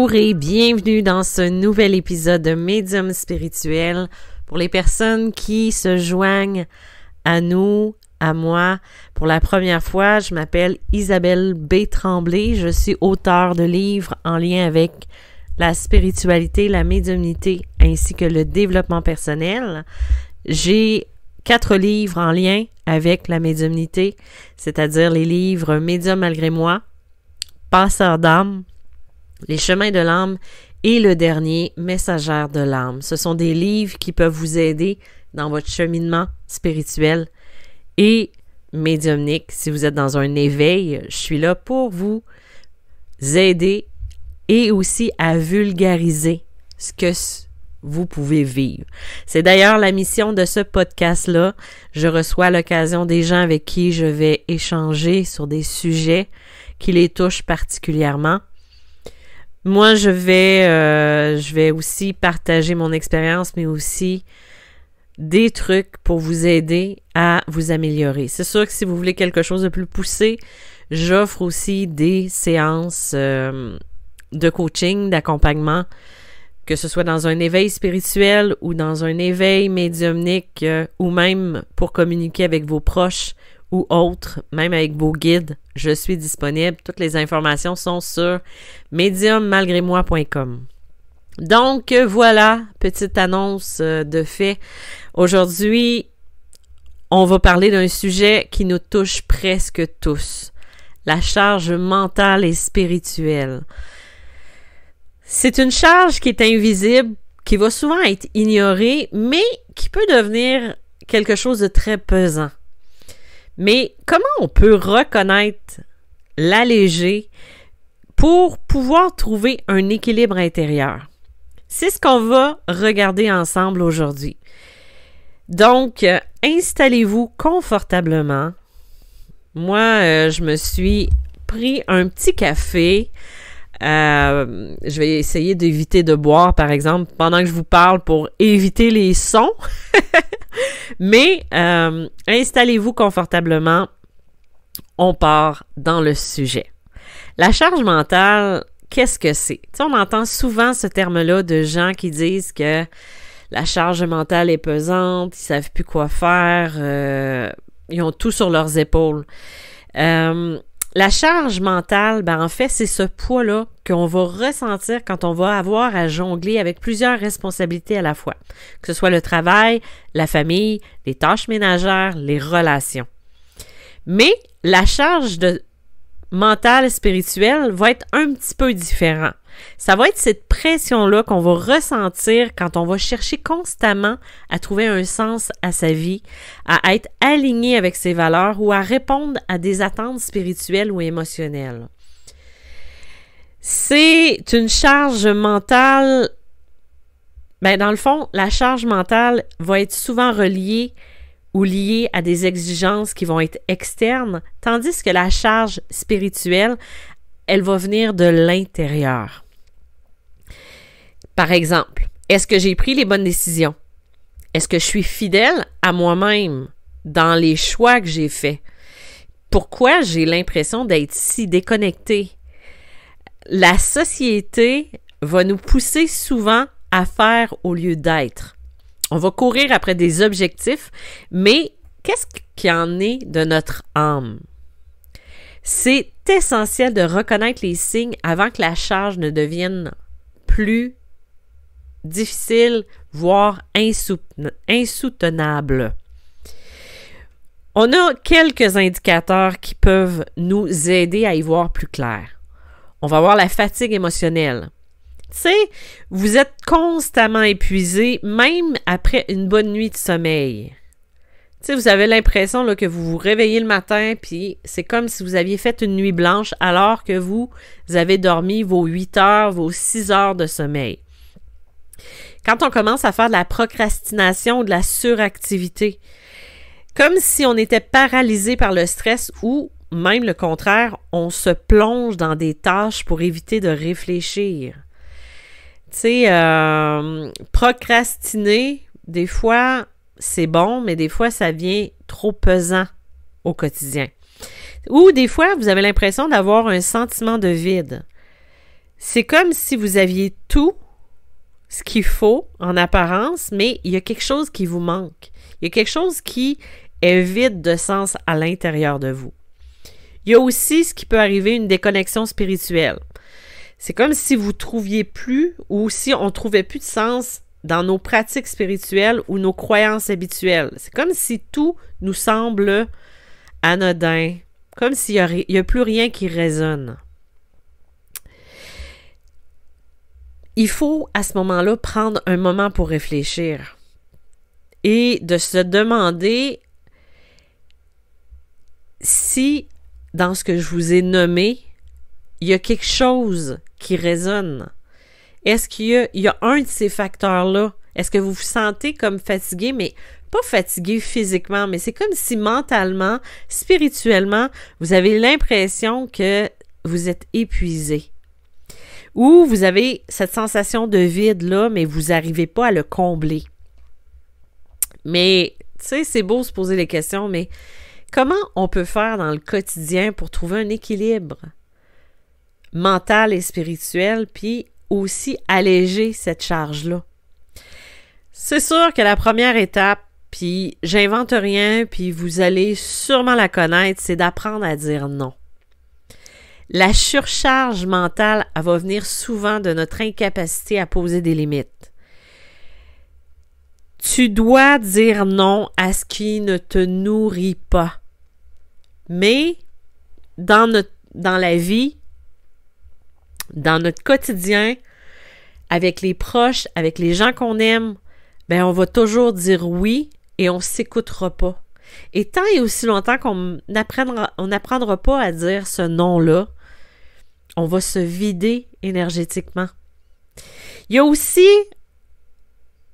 Bonjour et bienvenue dans ce nouvel épisode de Médium spirituel. Pour les personnes qui se joignent à nous, à moi, pour la première fois, je m'appelle Isabelle B. Tremblay. Je suis auteure de livres en lien avec la spiritualité, la médiumnité ainsi que le développement personnel. J'ai 4 livres en lien avec la médiumnité, c'est-à-dire les livres Médium malgré moi, Passeur d'âme, Les chemins de l'âme et le dernier, Messagère de l'âme. Ce sont des livres qui peuvent vous aider dans votre cheminement spirituel et médiumnique. Si vous êtes dans un éveil, je suis là pour vous aider et aussi à vulgariser ce que vous pouvez vivre. C'est d'ailleurs la mission de ce podcast-là. Je reçois à l'occasion des gens avec qui je vais échanger sur des sujets qui les touchent particulièrement. Moi, je vais aussi partager mon expérience, mais aussi des trucs pour vous aider à vous améliorer. C'est sûr que si vous voulez quelque chose de plus poussé, j'offre aussi des séances de coaching, d'accompagnement, que ce soit dans un éveil spirituel ou dans un éveil médiumnique ou même pour communiquer avec vos proches ou autres, même avec vos guides, je suis disponible. Toutes les informations sont sur mediummalgrémoi.com. Donc, voilà, petite annonce de fait. Aujourd'hui, on va parler d'un sujet qui nous touche presque tous, la charge mentale et spirituelle. C'est une charge qui est invisible, qui va souvent être ignorée, mais qui peut devenir quelque chose de très pesant. Mais comment on peut reconnaître, l'alléger pour pouvoir trouver un équilibre intérieur? C'est ce qu'on va regarder ensemble aujourd'hui. Donc, installez-vous confortablement. Moi, je me suis pris un petit café. Je vais essayer d'éviter de boire, par exemple, pendant que je vous parle pour éviter les sons. Mais installez-vous confortablement. On part dans le sujet. La charge mentale, qu'est-ce que c'est? Tu sais, on entend souvent ce terme-là de gens qui disent que la charge mentale est pesante, ils savent plus quoi faire, ils ont tout sur leurs épaules. La charge mentale, en fait, c'est ce poids-là qu'on va ressentir quand on va avoir à jongler avec plusieurs responsabilités à la fois, que ce soit le travail, la famille, les tâches ménagères, les relations. Mais la charge mentale spirituelle va être un petit peu différent. Ça va être cette pression-là qu'on va ressentir quand on va chercher constamment à trouver un sens à sa vie, à être aligné avec ses valeurs ou à répondre à des attentes spirituelles ou émotionnelles. C'est une charge mentale. Dans le fond, la charge mentale va être souvent reliée ou liée à des exigences qui vont être externes, tandis que la charge spirituelle, elle va venir de l'intérieur. Par exemple, est-ce que j'ai pris les bonnes décisions? Est-ce que je suis fidèle à moi-même dans les choix que j'ai faits? Pourquoi j'ai l'impression d'être si déconnectée? La société va nous pousser souvent à faire au lieu d'être. On va courir après des objectifs, mais qu'est-ce qu'il en est de notre âme? C'est essentiel de reconnaître les signes avant que la charge ne devienne plus difficile, voire insoutenable. On a quelques indicateurs qui peuvent nous aider à y voir plus clair. On va voir la fatigue émotionnelle. Tu sais, vous êtes constamment épuisé, même après une bonne nuit de sommeil. Tu sais, vous avez l'impression là, que vous vous réveillez le matin, puis c'est comme si vous aviez fait une nuit blanche alors que vous avez dormi vos 8 heures, vos 6 heures de sommeil. Quand on commence à faire de la procrastination ou de la suractivité, comme si on était paralysé par le stress ou même le contraire, on se plonge dans des tâches pour éviter de réfléchir. Tu sais, procrastiner, des fois, c'est bon, mais des fois, ça devient trop pesant au quotidien. Ou des fois, vous avez l'impression d'avoir un sentiment de vide. C'est comme si vous aviez tout ce qu'il faut en apparence, mais il y a quelque chose qui vous manque. Il y a quelque chose qui est vide de sens à l'intérieur de vous. Il y a aussi ce qui peut arriver, une déconnexion spirituelle. C'est comme si vous trouviez plus ou si on trouvait plus de sens dans nos pratiques spirituelles ou nos croyances habituelles. C'est comme si tout nous semble anodin, comme s'il n'y a plus rien qui résonne. Il faut à ce moment-là prendre un moment pour réfléchir et de se demander si, dans ce que je vous ai nommé, il y a quelque chose qui résonne. Est-ce qu'il y a un de ces facteurs-là? Est-ce que vous vous sentez comme fatigué, mais pas fatigué physiquement, mais c'est comme si mentalement, spirituellement, vous avez l'impression que vous êtes épuisé. Ou vous avez cette sensation de vide-là, mais vous n'arrivez pas à le combler. Mais, tu sais, c'est beau se poser les questions, mais comment on peut faire dans le quotidien pour trouver un équilibre mental et spirituel, puis aussi alléger cette charge-là? C'est sûr que la première étape, puis j'invente rien, puis vous allez sûrement la connaître, c'est d'apprendre à dire non. La surcharge mentale, elle va venir souvent de notre incapacité à poser des limites. Tu dois dire non à ce qui ne te nourrit pas. Mais dans la vie, dans notre quotidien, avec les proches, avec les gens qu'on aime, ben on va toujours dire oui et on ne s'écoutera pas. Et tant et aussi longtemps qu'on n'apprendra pas à dire ce non-là, on va se vider énergétiquement. Il y a aussi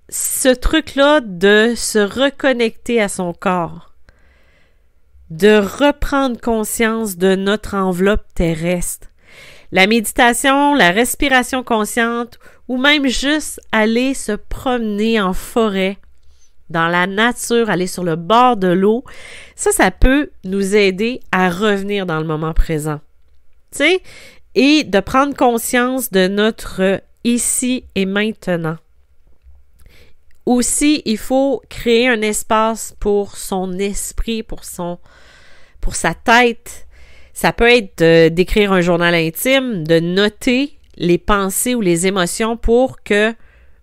ce truc-là de se reconnecter à son corps, de reprendre conscience de notre enveloppe terrestre. La méditation, la respiration consciente ou même juste aller se promener en forêt, dans la nature, aller sur le bord de l'eau, ça peut nous aider à revenir dans le moment présent. Tu sais, et de prendre conscience de notre ici et maintenant. Aussi, il faut créer un espace pour son esprit, pour sa tête. Ça peut être d'écrire un journal intime, de noter les pensées ou les émotions pour que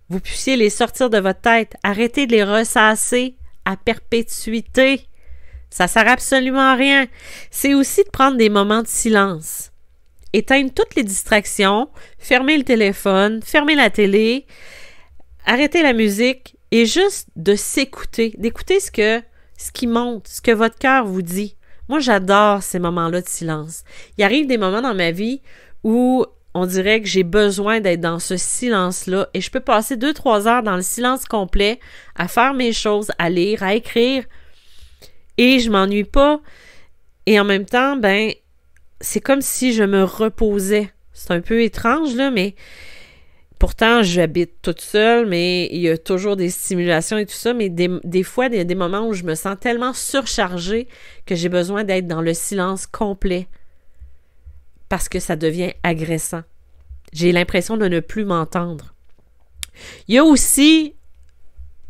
vous puissiez les sortir de votre tête. Arrêtez de les ressasser à perpétuité. Ça sert absolument à rien. C'est aussi de prendre des moments de silence. Éteindre toutes les distractions, fermer le téléphone, fermer la télé, arrêter la musique et juste de s'écouter, d'écouter ce qui monte, ce que votre cœur vous dit. Moi, j'adore ces moments-là de silence. Il arrive des moments dans ma vie où on dirait que j'ai besoin d'être dans ce silence-là et je peux passer 2-3 heures dans le silence complet à faire mes choses, à lire, à écrire et je m'ennuie pas. Et en même temps, c'est comme si je me reposais. C'est un peu étrange, là, mais pourtant, j'habite toute seule, mais il y a toujours des stimulations et tout ça, mais des fois, il y a des moments où je me sens tellement surchargée que j'ai besoin d'être dans le silence complet parce que ça devient agressant. J'ai l'impression de ne plus m'entendre. Il y a aussi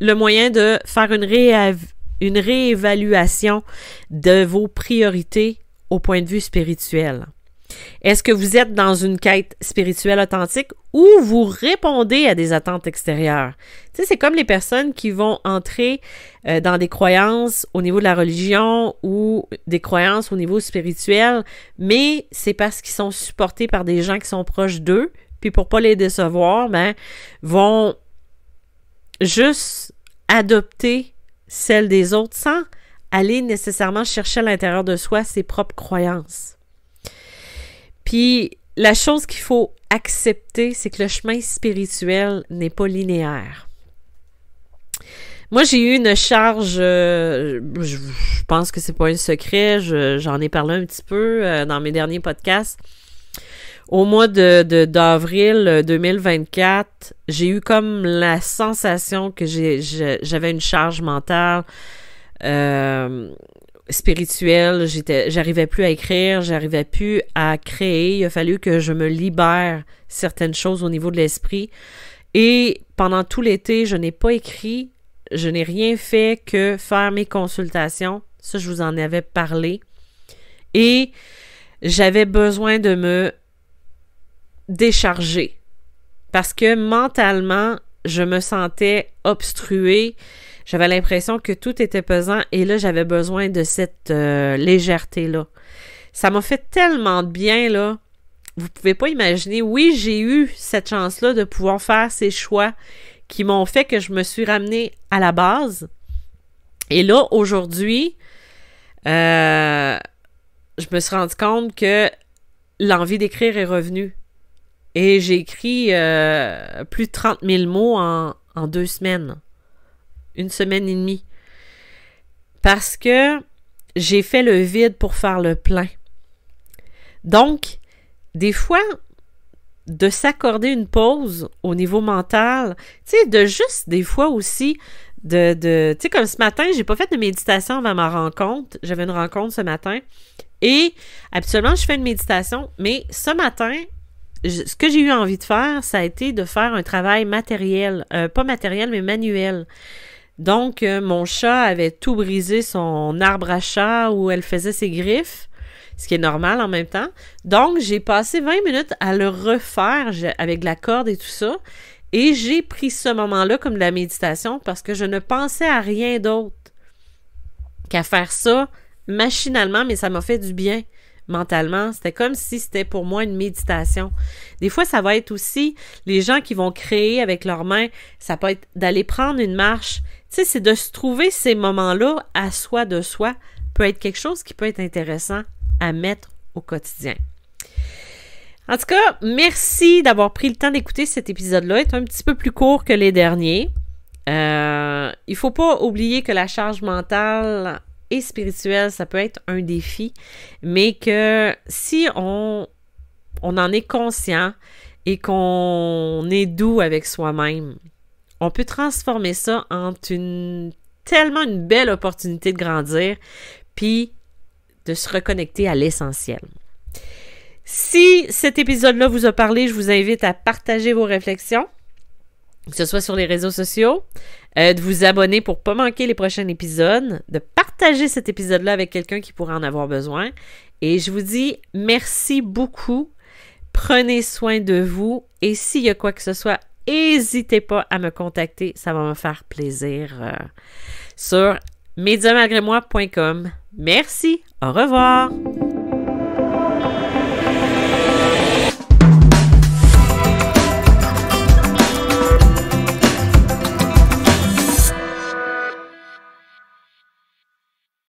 le moyen de faire une réévaluation de vos priorités au point de vue spirituel. Est-ce que vous êtes dans une quête spirituelle authentique ou vous répondez à des attentes extérieures? Tu sais, c'est comme les personnes qui vont entrer dans des croyances au niveau de la religion ou des croyances au niveau spirituel, mais c'est parce qu'ils sont supportés par des gens qui sont proches d'eux, puis pour pas les décevoir, vont juste adopter celles des autres sans aller nécessairement chercher à l'intérieur de soi ses propres croyances. Puis, la chose qu'il faut accepter, c'est que le chemin spirituel n'est pas linéaire. Moi, j'ai eu une charge, je pense que c'est pas un secret, j'en ai parlé un petit peu dans mes derniers podcasts. Au mois d'avril 2024, j'ai eu comme la sensation que j'avais une charge mentale spirituel, j'arrivais plus à écrire, j'arrivais plus à créer. Il a fallu que je me libère certaines choses au niveau de l'esprit. Et pendant tout l'été, je n'ai pas écrit, je n'ai rien fait que faire mes consultations. Ça, je vous en avais parlé. Et j'avais besoin de me décharger. Parce que mentalement, je me sentais obstruée. J'avais l'impression que tout était pesant et là, j'avais besoin de cette légèreté-là. Ça m'a fait tellement de bien, là. Vous pouvez pas imaginer. Oui, j'ai eu cette chance-là de pouvoir faire ces choix qui m'ont fait que je me suis ramenée à la base. Et là, aujourd'hui, je me suis rendu compte que l'envie d'écrire est revenue. Et j'ai écrit plus de 30 000 mots en 2 semaines. 1 semaine et demie. Parce que j'ai fait le vide pour faire le plein. Donc, des fois, de s'accorder une pause au niveau mental, tu sais, de juste des fois aussi, tu sais, comme ce matin, j'ai pas fait de méditation avant ma rencontre. J'avais une rencontre ce matin. Et habituellement, je fais une méditation, mais ce matin, ce que j'ai eu envie de faire, ça a été de faire un travail matériel. Pas matériel, mais manuel. Donc, mon chat avait tout brisé son arbre à chat où elle faisait ses griffes, ce qui est normal en même temps. Donc, j'ai passé 20 minutes à le refaire avec de la corde et tout ça. Et j'ai pris ce moment-là comme de la méditation parce que je ne pensais à rien d'autre qu'à faire ça machinalement, mais ça m'a fait du bien mentalement. C'était comme si c'était pour moi une méditation. Des fois, ça va être aussi les gens qui vont créer avec leurs mains. Ça peut être d'aller prendre une marche. Tu sais, c'est de se trouver ces moments-là à soi de soi peut être quelque chose qui peut être intéressant à mettre au quotidien. En tout cas, merci d'avoir pris le temps d'écouter cet épisode-là. Il est un petit peu plus court que les derniers. Il faut pas oublier que la charge mentale et spirituelle, ça peut être un défi, mais que si on en est conscient et qu'on est doux avec soi-même, on peut transformer ça en tellement une belle opportunité de grandir, puis de se reconnecter à l'essentiel. Si cet épisode-là vous a parlé, je vous invite à partager vos réflexions, que ce soit sur les réseaux sociaux, de vous abonner pour ne pas manquer les prochains épisodes, de partager cet épisode-là avec quelqu'un qui pourrait en avoir besoin. Et je vous dis merci beaucoup. Prenez soin de vous. Et s'il y a quoi que ce soit, n'hésitez pas à me contacter. Ça va me faire plaisir sur mediamalgrémoi.com. Merci. Au revoir.